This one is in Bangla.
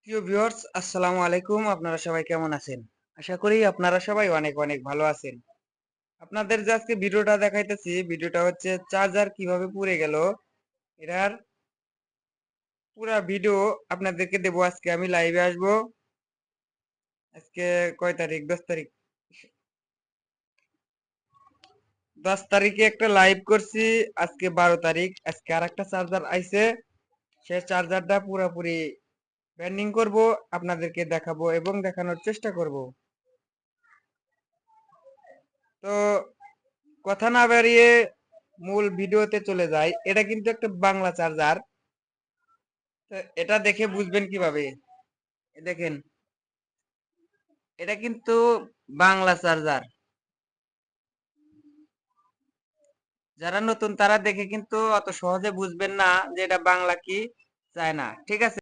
প্রিয় ভিউয়ার্স, আসসালামু আলাইকুম। আপনারা সবাই কেমন আছেন? আশা করি আপনারা সবাই অনেক অনেক ভালো আছেন। আপনাদের যে আজকে ভিডিওটা দেখাইতেছি, ভিডিওটা হচ্ছে চার্জার কিভাবে পুড়ে গেল এটার পুরা ভিডিও আপনাদেরকে দেবো। আজকে আমি লাইভে আসবো। আজকে কয় তারিখ? 10 তারিখ। 10 তারিখে একটা লাইভ করছি। আজকে 12 তারিখ। আজকে আর একটা চার্জার আইছে। সে চার্জারটা পুরাপুরি ব্যান্ডিং করব, আপনাদেরকে দেখাবো এবং দেখানোর চেষ্টা করব। তো কথা না বাড়িয়ে মূল ভিডিওতে চলে যাই। এটা কিন্তু একটা বাংলা চার্জার। তো এটা দেখে বুঝবেন কিভাবে? দেখেন, এটা কিন্তু বাংলা চার্জার। যারা নতুন তারা দেখে কিন্তু অত সহজে বুঝবেন না যে এটা বাংলা কি চায়না। ঠিক আছে?